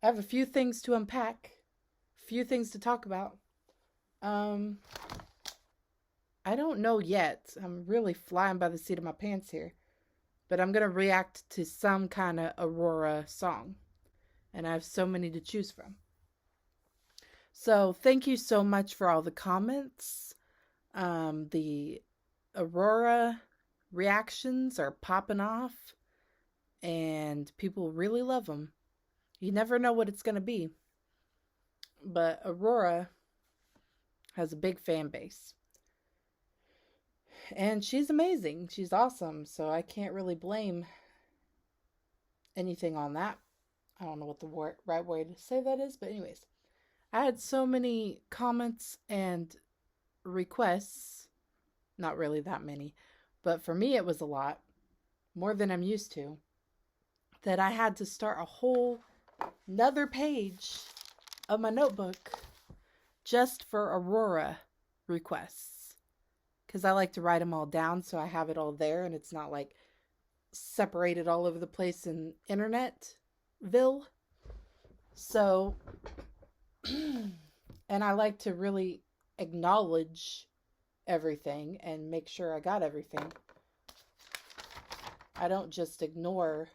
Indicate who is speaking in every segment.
Speaker 1: I have a few things to unpack, a few things to talk about. Um, I don't know yet. I'm really flying by the seat of my pants here. But I'm going to react to some kind of Aurora song. And I have so many to choose from. So thank you so much for all the comments. The Aurora reactions are popping off. And people really love them. You never know what it's going to be. But Aurora has a big fan base. And she's amazing. She's awesome. So I can't really blame anything on that. I don't know what the right way to say that is. But anyways, I had so many comments and requests. Not really that many. But for me, it was a lot. More than I'm used to. That I had to start a whole another page of my notebook just for Aurora requests. Because I like to write them all down so I have it all there and it's not like separated all over the place in Internetville. So, and I like to really acknowledge everything and make sure I got everything. I don't just ignore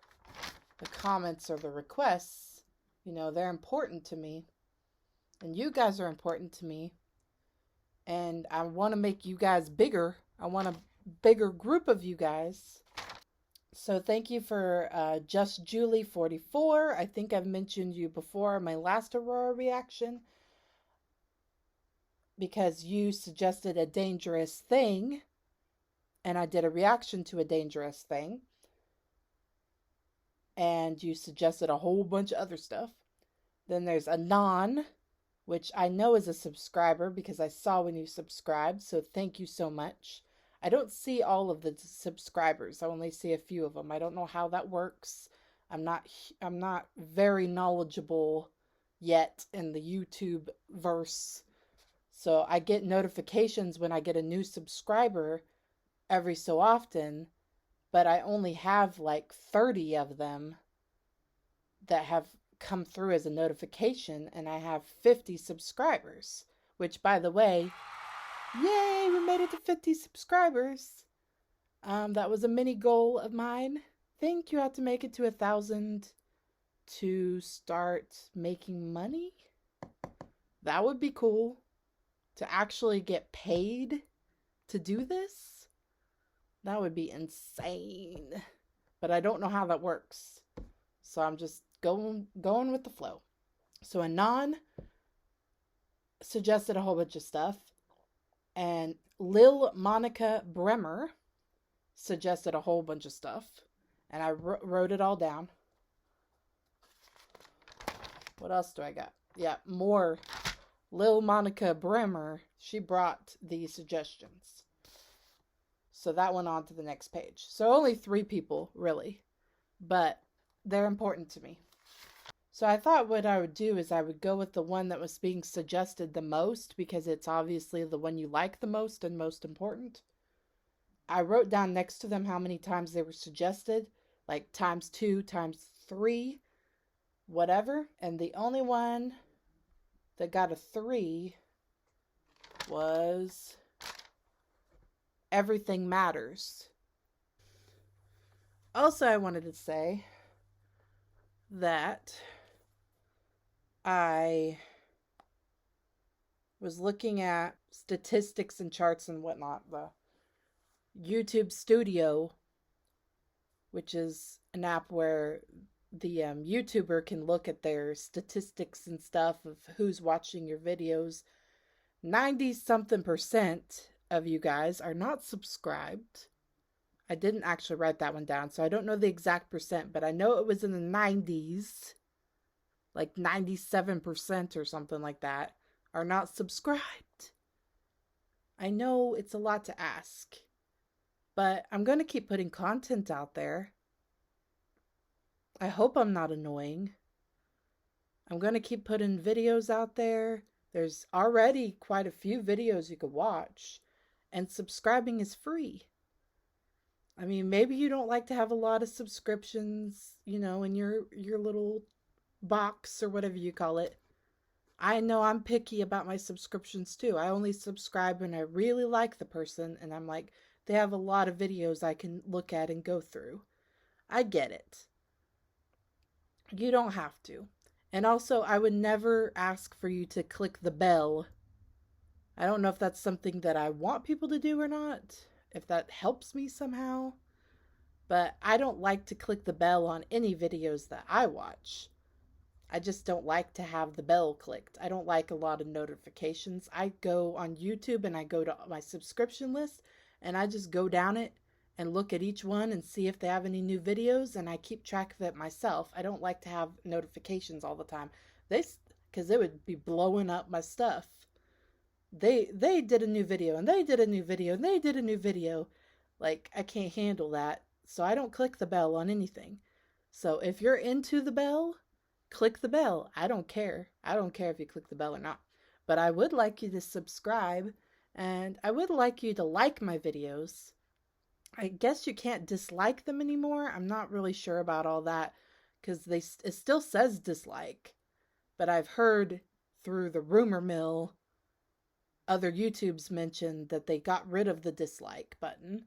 Speaker 1: the comments or the requests. You know, they're important to me. And you guys are important to me. And I want to make you guys bigger. I want a bigger group of you guys. So thank you for Just Julie 44. I think I've mentioned you before in my last Aurora reaction. Because you suggested a dangerous thing. And I did a reaction to a dangerous thing. And you suggested a whole bunch of other stuff. Then there's Anon, which I know is a subscriber because I saw when you subscribed, so thank you so much. I don't see all of the subscribers. I only see a few of them. I don't know how that works. I'm not very knowledgeable yet in the YouTube verse. So I get notifications when I get a new subscriber every so often, but I only have like 30 of them that have come through as a notification, and I have 50 subscribers, which, by the way, yay, we made it to 50 subscribers. That was a mini goal of mine. I think you have to make it to 1,000 to start making money. That would be cool, to actually get paid to do this. That would be insane. But I don't know how that works. So I'm just going with the flow. So Anon suggested a whole bunch of stuff. And Lill Monica Bremer suggested a whole bunch of stuff. And I wrote it all down. What else do I got? Yeah, more. Lill Monica Bremer, she brought the suggestions. So that went on to the next page. So only 3 people, really. But they're important to me. So I thought what I would do is I would go with the one that was being suggested the most, because it's obviously the one you like the most and most important. I wrote down next to them how many times they were suggested, like times 2, times 3, whatever. And the only one that got a 3 was Everything Matters. Also, I wanted to say that I was looking at statistics and charts and whatnot. The YouTube Studio, which is an app where the YouTuber can look at their statistics and stuff of who's watching your videos. 90-something% of you guys are not subscribed. I didn't actually write that one down, so I don't know the exact percent, but I know it was in the 90s, like 97% or something like that, are not subscribed. I know it's a lot to ask, but I'm going to keep putting content out there. I hope I'm not annoying. I'm going to keep putting videos out there. There's already quite a few videos you could watch, and subscribing is free. I mean, maybe you don't like to have a lot of subscriptions, you know, in your little box or whatever you call it. I know I'm picky about my subscriptions too. I only subscribe when I really like the person and I'm like, they have a lot of videos I can look at and go through. I get it. You don't have to. And also, I would never ask for you to click the bell. I don't know if that's something that I want people to do or not, if that helps me somehow. But I don't like to click the bell on any videos that I watch. I just don't like to have the bell clicked. I don't like a lot of notifications. I go on YouTube and I go to my subscription list and I just go down it and look at each one and see if they have any new videos, and I keep track of it myself. I don't like to have notifications all the time. Because it would be blowing up my stuff. They did a new video and they did a new video and they did a new video. Like, I can't handle that. So I don't click the bell on anything. So if you're into the bell, click the bell. I don't care. I don't care if you click the bell or not. But I would like you to subscribe, and I would like you to like my videos. I guess you can't dislike them anymore. I'm not really sure about all that because it still says dislike. But I've heard through the rumor mill other YouTubes mentioned that they got rid of the dislike button.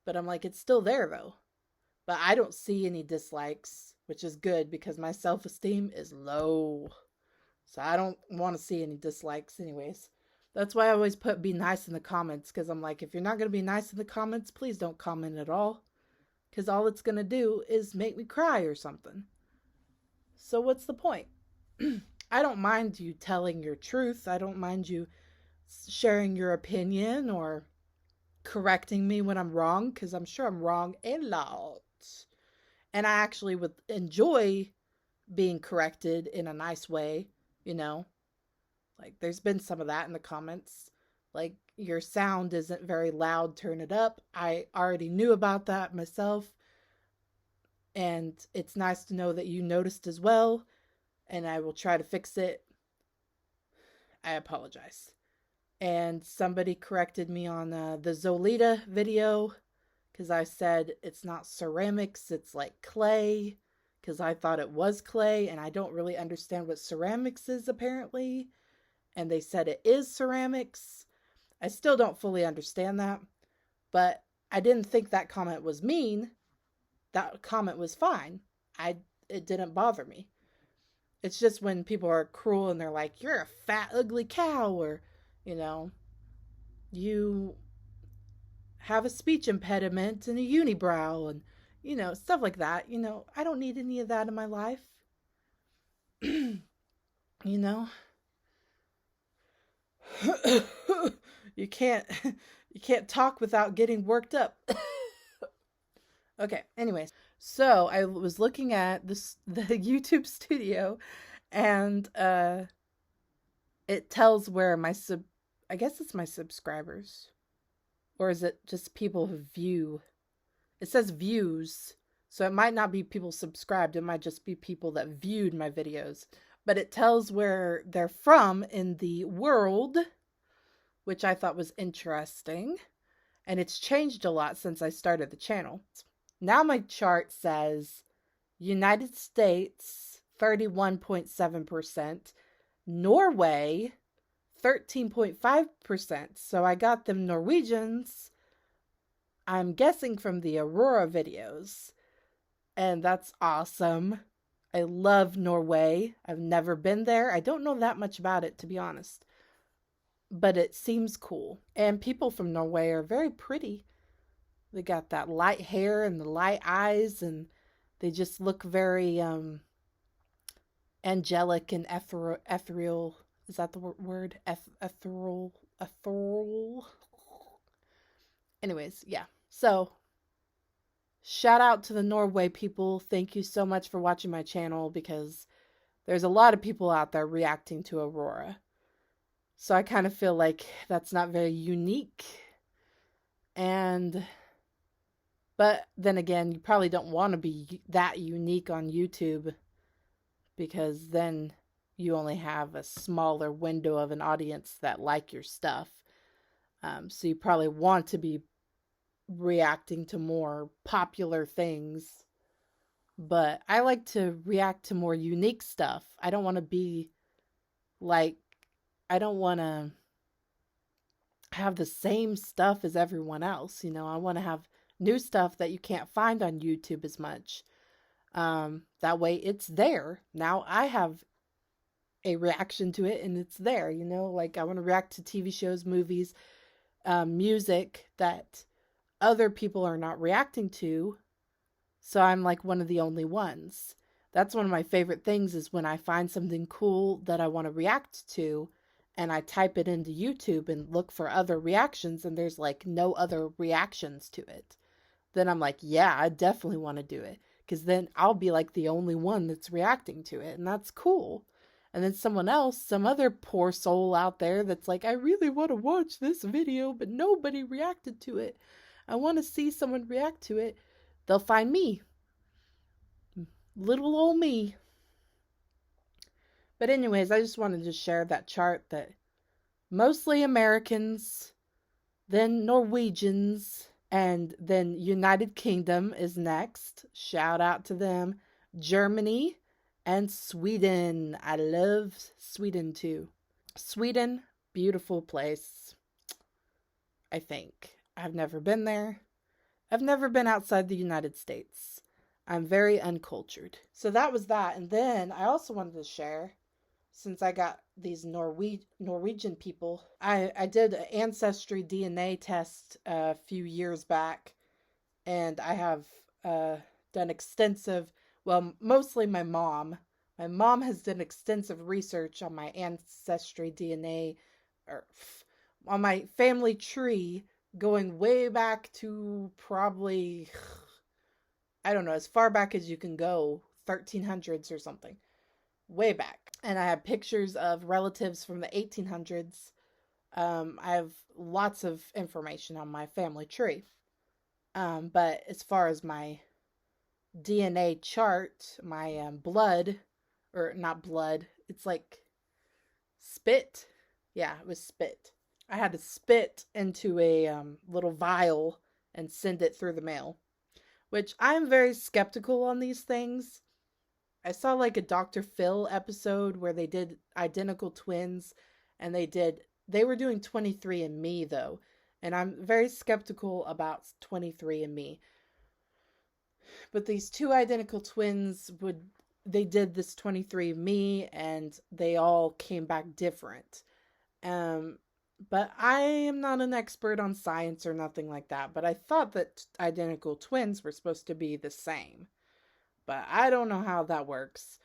Speaker 1: But I'm like, it's still there though. But I don't see any dislikes, which is good because my self-esteem is low. So I don't want to see any dislikes anyways. That's why I always put be nice in the comments, because I'm like, if you're not going to be nice in the comments, please don't comment at all. Because all it's going to do is make me cry or something. So what's the point? I don't mind you telling your truth. I don't mind you sharing your opinion or correcting me when I'm wrong, because I'm sure I'm wrong a lot. And I actually would enjoy being corrected in a nice way, you know. Like, there's been some of that in the comments. Like, your sound isn't very loud, turn it up. I already knew about that myself. And it's nice to know that you noticed as well. And I will try to fix it. I apologize. And somebody corrected me on the Zolita video, because I said it's not ceramics, it's like clay. Because I thought it was clay, and I don't really understand what ceramics is apparently. And they said it is ceramics. I still don't fully understand that, but I didn't think that comment was mean. That comment was fine. It didn't bother me. It's just when people are cruel and they're like, you're a fat, ugly cow, or, you know, you have a speech impediment and a unibrow, and, you know, stuff like that. You know, I don't need any of that in my life. You know? you can't talk without getting worked up. Okay, anyways, so I was looking at the YouTube studio, and it tells where I guess it's my subscribers, or is it just people who view? It says views, so it might not be people subscribed, it might just be people that viewed my videos. But it tells where they're from in the world, which I thought was interesting. And it's changed a lot since I started the channel. Now my chart says United States, 31.7%, Norway, 13.5%. So I got them Norwegians, I'm guessing from the Aurora videos. And that's awesome. I love Norway. I've never been there. I don't know that much about it, to be honest. But it seems cool. And people from Norway are very pretty. They got that light hair and the light eyes, and they just look very angelic and ethereal. Is that the word? Ethereal. Anyways, yeah. So, shout out to the Norway people. Thank you so much for watching my channel, because there's a lot of people out there reacting to Aurora. So I kind of feel like that's not very unique. But then again, you probably don't want to be that unique on YouTube, because then you only have a smaller window of an audience that like your stuff. So you probably want to be reacting to more popular things. but I like to react to more unique stuff. I don't want to be like, I don't want to have the same stuff as everyone else. I want to have new stuff that you can't find on YouTube as much. That way it's there. Now I have a reaction to it and it's there, like I want to react to TV shows, movies, music that other people are not reacting to. So I'm like one of the only ones. That's one of my favorite things is when I find something cool that I want to react to and I type it into YouTube and look for other reactions and there's like no other reactions to it. Then I'm like, yeah, I definitely want to do it. Because then I'll be like the only one that's reacting to it. And that's cool. And then someone else, some other poor soul out there that's like, I really want to watch this video, but nobody reacted to it. I want to see someone react to it. They'll find me. Little old me. But anyways, I just wanted to share that chart that mostly Americans, then Norwegians, and then United Kingdom is next. Shout out to them. Germany and Sweden. I love Sweden too. Sweden, beautiful place. I think. I've never been there. I've never been outside the United States. I'm very uncultured. So that was that. And then I also wanted to share, since I got these Norwegian people, I did an ancestry DNA test a few years back, and I have done extensive, well, mostly my mom. My mom has done extensive research on my ancestry DNA, or on my family tree, going way back to probably, I don't know, as far back as you can go, 1300s or something. Way back. And I have pictures of relatives from the 1800s. I have lots of information on my family tree. But as far as my DNA chart, my blood, or not blood, it's like spit. Yeah, it was spit. I had to spit into a little vial and send it through the mail, which I'm very skeptical on these things. I saw like a Dr. Phil episode where they did identical twins and they were doing 23andMe though. And I'm very skeptical about 23andMe. But these two identical twins they did this 23andMe and they all came back different. But I am not an expert on science or nothing like that. But I thought that identical twins were supposed to be the same. But I don't know how that works.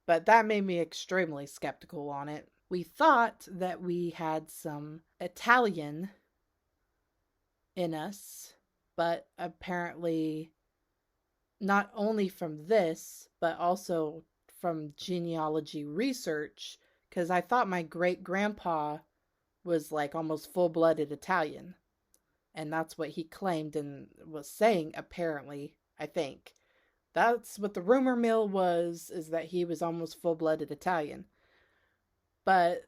Speaker 1: But that made me extremely skeptical on it. We thought that we had some Italian in us, but apparently not only from this, but also from genealogy research, because I thought my great-grandpa was like almost full-blooded Italian. And that's what he claimed and was saying, apparently, I think. That's what the rumor mill was, is that he was almost full-blooded Italian. But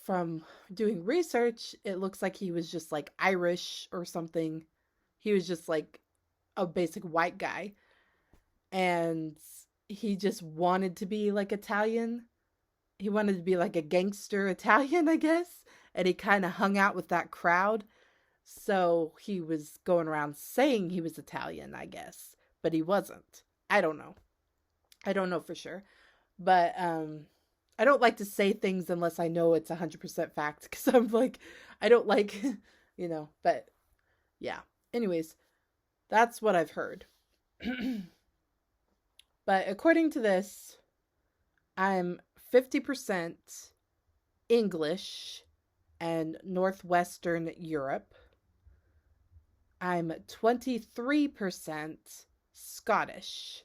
Speaker 1: from doing research, it looks like he was just like Irish or something. He was just like a basic white guy. And he just wanted to be like Italian. He wanted to be like a gangster Italian, I guess. And he kind of hung out with that crowd. So he was going around saying he was Italian, I guess. But he wasn't. I don't know. I don't know for sure. But I don't like to say things unless I know it's 100% fact. Because I'm like, I don't like, but yeah. Anyways, that's what I've heard. But according to this, I'm 50% English and Northwestern Europe. I'm 23% Scottish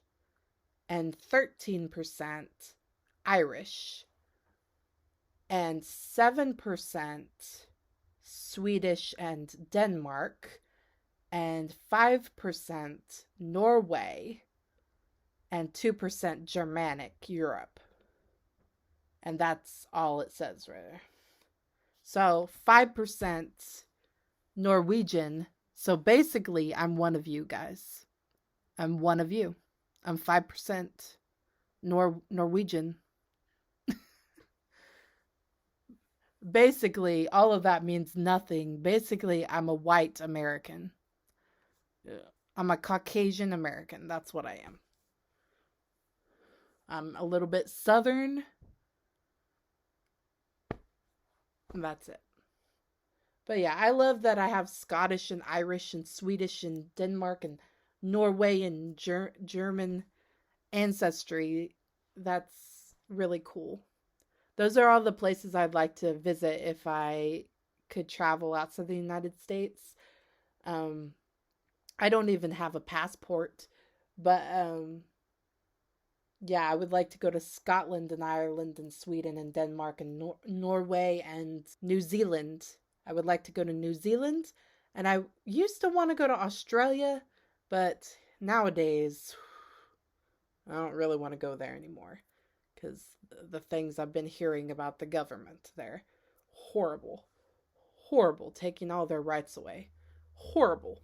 Speaker 1: and 13% Irish and 7% Swedish and Denmark and 5% Norway and 2% Germanic Europe. And that's all it says right there. So 5% Norwegian. So basically, I'm one of you guys. I'm one of you. I'm 5% Norwegian. Basically, all of that means nothing. Basically, I'm a white American. I'm a Caucasian American. That's what I am. I'm a little bit Southern. And that's it. But yeah, I love that I have Scottish and Irish and Swedish and Denmark and Norway and German ancestry. That's really cool. Those are all the places I'd like to visit if I could travel outside the United States. Um, I don't even have a passport, but yeah, I would like to go to Scotland and Ireland and Sweden and Denmark and Norway and New Zealand. I would like to go to New Zealand, and I used to want to go to Australia, but nowadays I don't really want to go there anymore because the things I've been hearing about the government there, horrible, horrible, taking all their rights away, horrible.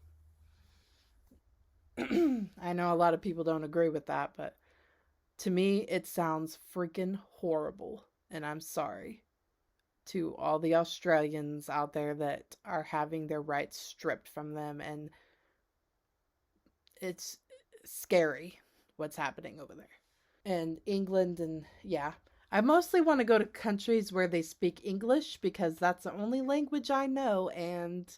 Speaker 1: I know a lot of people don't agree with that, but to me, it sounds freaking horrible, and I'm sorry to all the Australians out there that are having their rights stripped from them, and it's scary what's happening over there. And England, and yeah. I mostly want to go to countries where they speak English because that's the only language I know, and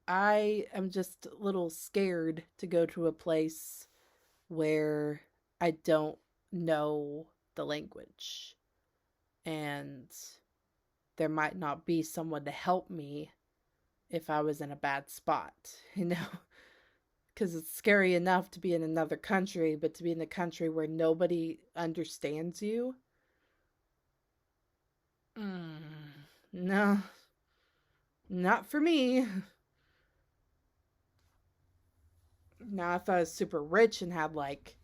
Speaker 1: I am just a little scared to go to a place where I don't know the language. And there might not be someone to help me if I was in a bad spot, you know? Because it's scary enough to be in another country, but to be in a country where nobody understands you? No, not for me. Now, if I was super rich and had like,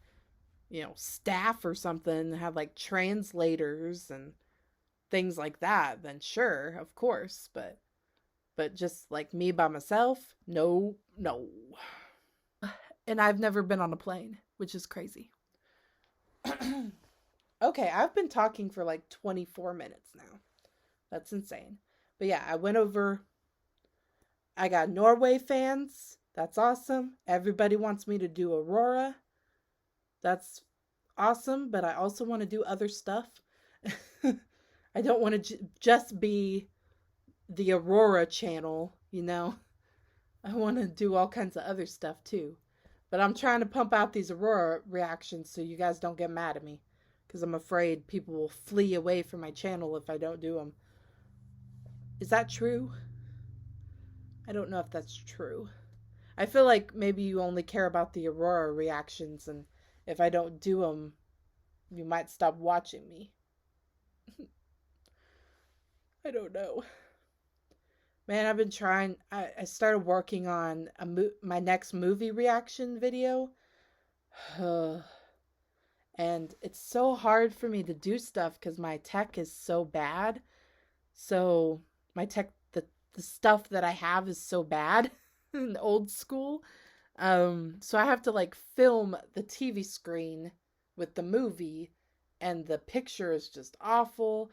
Speaker 1: staff or something, had like translators and things like that, then sure, of course, but just like me by myself, no, no. And I've never been on a plane, which is crazy. Okay, I've been talking for like 24 minutes now. That's insane. But yeah, I got Norway fans. That's awesome. Everybody wants me to do Aurora. That's awesome, but I also want to do other stuff. I don't want to just be the Aurora channel, I want to do all kinds of other stuff too. But I'm trying to pump out these Aurora reactions so you guys don't get mad at me. Because I'm afraid people will flee away from my channel if I don't do them. Is that true? I don't know if that's true. I feel like maybe you only care about the Aurora reactions, and if I don't do them, you might stop watching me. I don't know. Man, I've been trying. I started working on my next movie reaction video. And it's so hard for me to do stuff because my tech is so bad. So, my tech, the stuff that I have is so bad and old school. So I have to like film the TV screen with the movie, and the picture is just awful.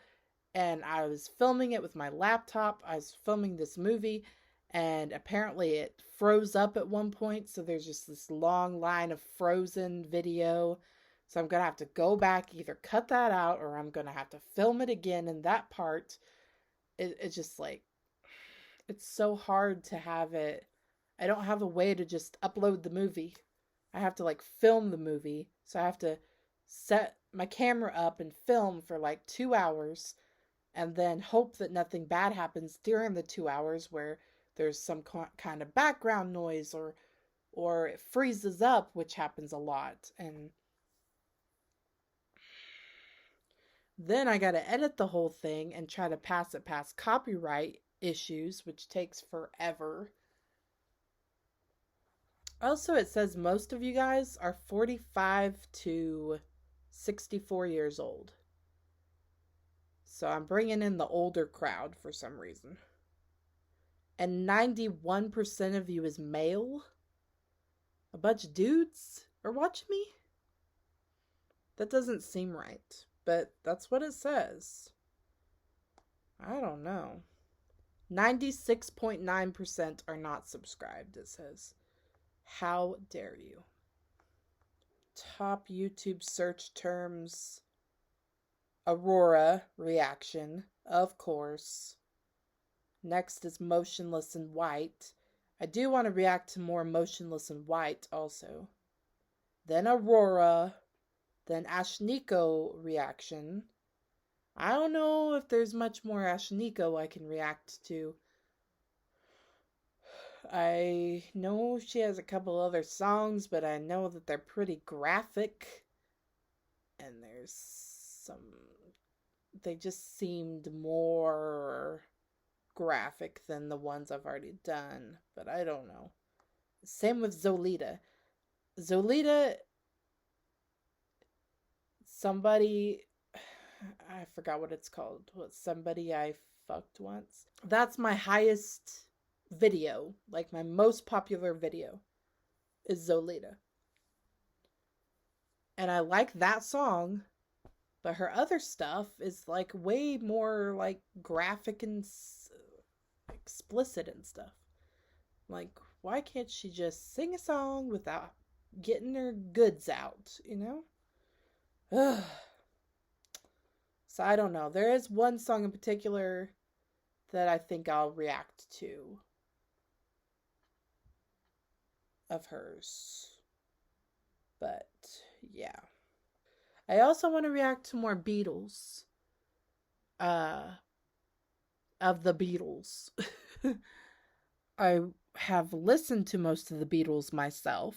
Speaker 1: And I was filming it with my laptop. I was filming this movie, and apparently it froze up at one point. So there's just this long line of frozen video. So I'm going to have to go back, either cut that out, or I'm going to have to film it again. And that part, it's just like, it's so hard to have it. I don't have a way to just upload the movie. I have to like film the movie. So I have to set my camera up and film for like 2 hours, and then hope that nothing bad happens during the 2 hours where there's some kind of background noise or it freezes up, which happens a lot. And then I got to edit the whole thing and try to pass it past copyright issues, which takes forever. Also, it says most of you guys are 45 to 64 years old. So I'm bringing in the older crowd for some reason. And 91% of you is male. A bunch of dudes are watching me. That doesn't seem right, but that's what it says. I don't know. 96.9% are not subscribed, it says. How dare you? Top YouTube search terms: Aurora Reaction, of course. Next is Motionless and White. I do want to react to more Motionless and White also. Then Aurora. Then Ashnikko Reaction. I don't know if there's much more Ashnikko I can react to. I know she has a couple other songs, but I know that they're pretty graphic. And there's some... They just seemed more graphic than the ones I've already done. But I don't know. Same with Zolita. Zolita... Somebody... I forgot what it's called. What, Somebody I Fucked Once? That's my highest video. Like, my most popular video is Zolita. And I like that song, but her other stuff is like way more like graphic and explicit and stuff. Like, why can't she just sing a song without getting her goods out, you know? Ugh. So I don't know. There is one song in particular that I think I'll react to of hers. But yeah. I also want to react to more Beatles. Of the Beatles. I have listened to most of the Beatles myself,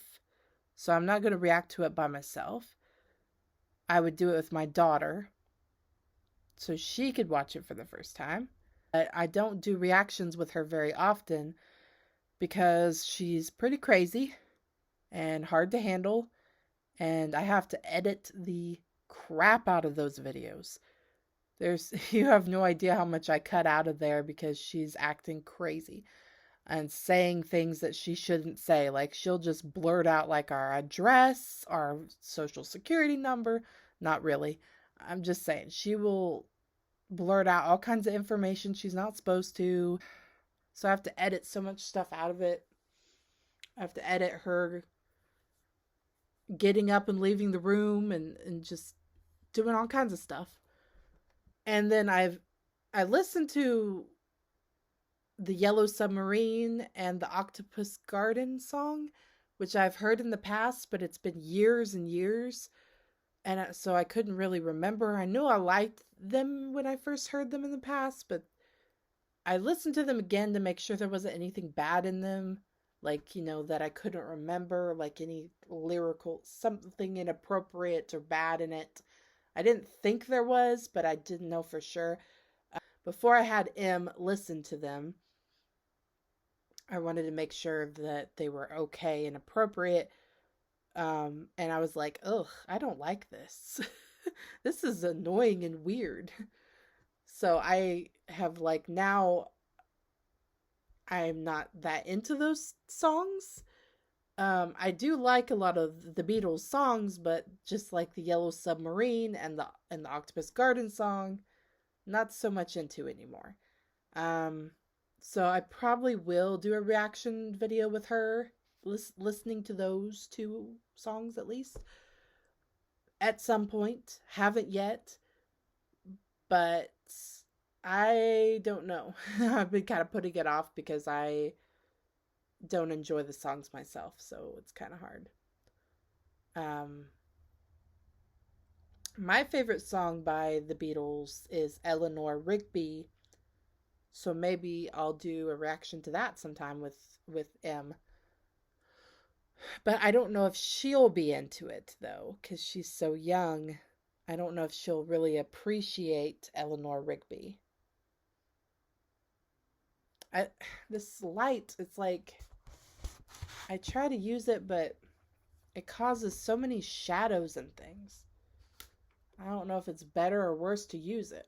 Speaker 1: so I'm not going to react to it by myself. I would do it with my daughter, so she could watch it for the first time. But I don't do reactions with her very often because she's pretty crazy and hard to handle, and I have to edit the crap out of those videos. You have no idea how much I cut out of there because she's acting crazy and saying things that she shouldn't say. Like, she'll just blurt out like our address, our social security number. Not really. I'm just saying, she will blurt out all kinds of information she's not supposed to. So I have to edit so much stuff out of it. I have to edit her getting up and leaving the room and just doing all kinds of stuff. And then I listened to the Yellow Submarine and the Octopus Garden song, which I've heard in the past, but it's been years and years. And so I couldn't really remember. I knew I liked them when I first heard them in the past, but I listened to them again to make sure there wasn't anything bad in them. Like, you know, that I couldn't remember, like any lyrical, something inappropriate or bad in it. I didn't think there was, but I didn't know for sure. Before I had M listen to them, I wanted to make sure that they were okay and appropriate. And I was like, ugh, I don't like this. This is annoying and weird. So I have like now I'm not that into those songs. I do like a lot of the Beatles songs, but just like the Yellow Submarine and the Octopus Garden song, not so much into anymore. So I probably will do a reaction video with her, listening to those two songs at least at some point. Haven't yet, but I don't know. I've been kind of putting it off because I don't enjoy the songs myself, so it's kind of hard. My favorite song by the Beatles is Eleanor Rigby, so maybe I'll do a reaction to that sometime with M. But I don't know if she'll be into it, though, because she's so young. I don't know if she'll really appreciate Eleanor Rigby. This light, it's like, I try to use it, but it causes so many shadows and things. I don't know if it's better or worse to use it.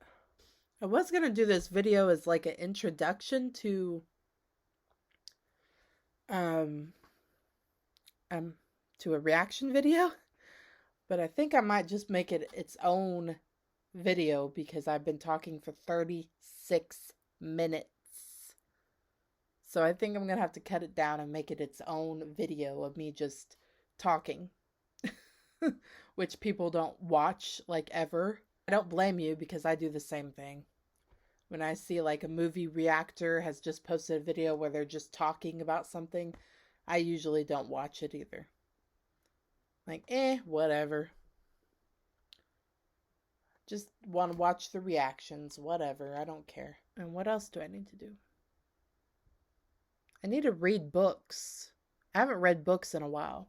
Speaker 1: I was going to do this video as like an introduction to a reaction video, But I think I might just make it its own video because I've been talking for 36 minutes. So I think I'm going to have to cut it down and make it its own video of me just talking, which people don't watch like ever. I don't blame you because I do the same thing. When I see like a movie reactor has just posted a video where they're just talking about something, I usually don't watch it either. Like, whatever. Just want to watch the reactions, whatever. I don't care. And what else do I need to do? I need to read books. I haven't read books in a while.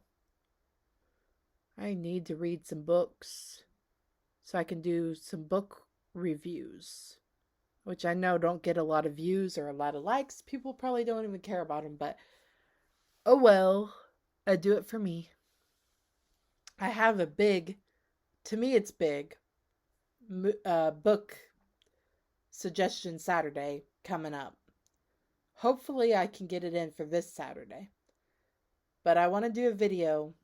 Speaker 1: I need to read some books so I can do some book reviews, which I know don't get a lot of views or a lot of likes. People probably don't even care about them, but oh well, I do it for me. I have a big, to me it's big, book suggestion Saturday coming up. Hopefully I can get it in for this Saturday. But I want to do a video.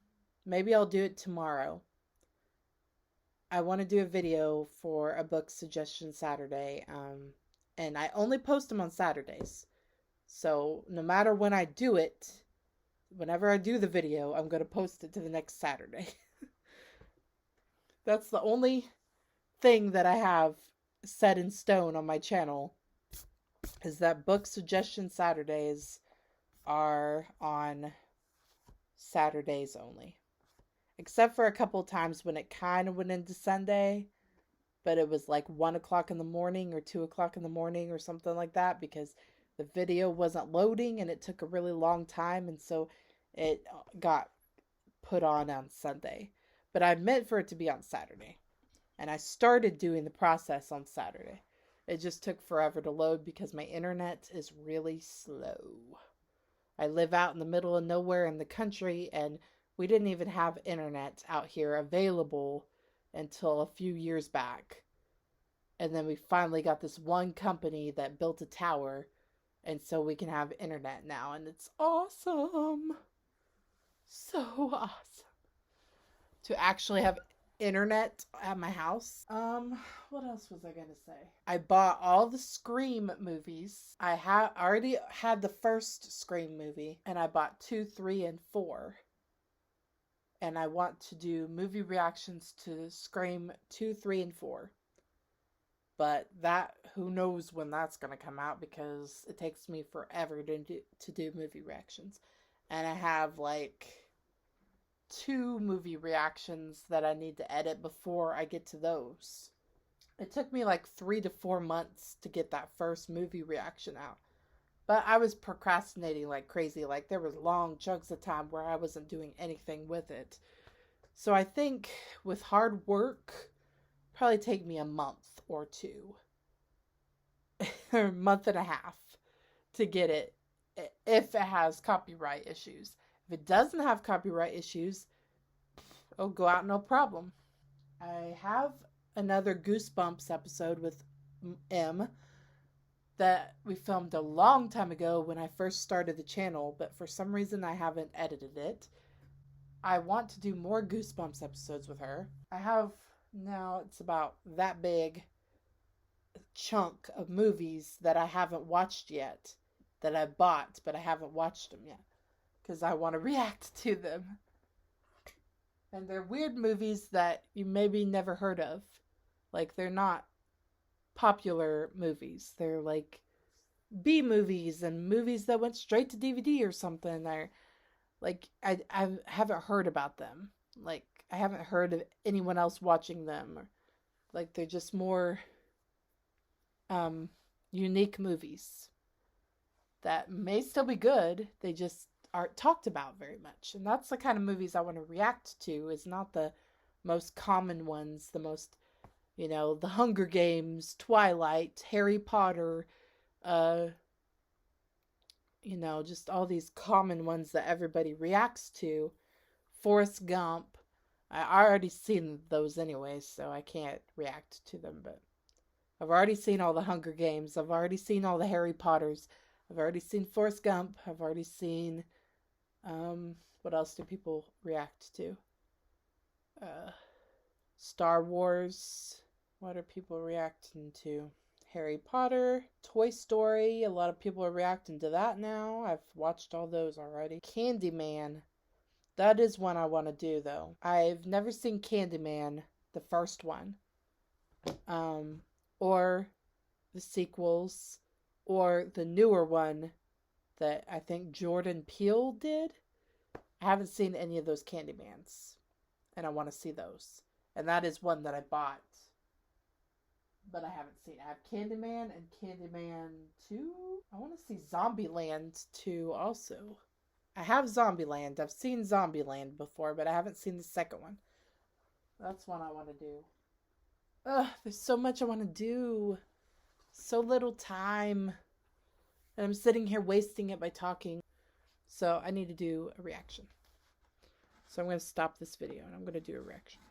Speaker 1: Maybe I'll do it tomorrow. I want to do a video for a book suggestion Saturday. And I only post them on Saturdays. So no matter when I do it, whenever I do the video, I'm going to post it to the next Saturday. That's the only thing that I have set in stone on my channel, is that book suggestion Saturdays are on Saturdays only. Except for a couple times when it kind of went into Sunday, but it was like 1 o'clock in the morning or 2 o'clock in the morning or something like that, because the video wasn't loading and it took a really long time, and so it got put on Sunday. But I meant for it to be on Saturday. And I started doing the process on Saturday. It just took forever to load because my internet is really slow. I live out in the middle of nowhere in the country, and we didn't even have internet out here available until a few years back. And then we finally got this one company that built a tower, and so we can have internet now, and it's awesome. So awesome to actually have internet at my house. What else was I gonna say? I bought all the Scream movies. I already had the first Scream movie, and I bought 2, 3, and 4. And I want to do movie reactions to Scream 2, 3, and 4. But that, who knows when that's gonna come out, because it takes me forever to do movie reactions. And I have like 2 movie reactions that I need to edit before I get to those. It took me like 3 to 4 months to get that first movie reaction out. But I was procrastinating like crazy. Like there was long chunks of time where I wasn't doing anything with it. So I think with hard work, probably take me a month or 2. Or a month and a half to get it, if it has copyright issues. If it doesn't have copyright issues, it'll go out no problem. I have another Goosebumps episode with M that we filmed a long time ago when I first started the channel, but for some reason I haven't edited it. I want to do more Goosebumps episodes with her. I have now, it's about that big chunk of movies that I haven't watched yet, that I bought, but I haven't watched them yet, because I want to react to them. And they're weird movies that you maybe never heard of. Like, they're not popular movies. They're like B movies and movies that went straight to DVD or something. They're like, I haven't heard about them. Like, I haven't heard of anyone else watching them. Or, like, they're just more unique movies that may still be good. They just aren't talked about very much. And that's the kind of movies I want to react to, is not the most common ones, the most, the Hunger Games, Twilight, Harry Potter, just all these common ones that everybody reacts to. Forrest Gump. I already seen those anyways, so I can't react to them, but I've already seen all the Hunger Games. I've already seen all the Harry Potters. I've already seen Forrest Gump. I've already seen, what else do people react to? Star Wars. What are people reacting to? Harry Potter, Toy Story. A lot of people are reacting to that now. I've watched all those already. Candyman. That is one I want to do, though. I've never seen Candyman, the first one, or the sequels, or the newer one that I think Jordan Peele did. I haven't seen any of those Candymans, and I want to see those. And that is one that I bought, but I haven't seen. I have Candyman and Candyman 2. I want to see Zombieland 2 also. I have Zombieland. I've seen Zombieland before, but I haven't seen the second one. That's one I want to do. Ugh, there's so much I want to do. So little time. And I'm sitting here wasting it by talking. So I need to do a reaction. So I'm going to stop this video and I'm going to do a reaction.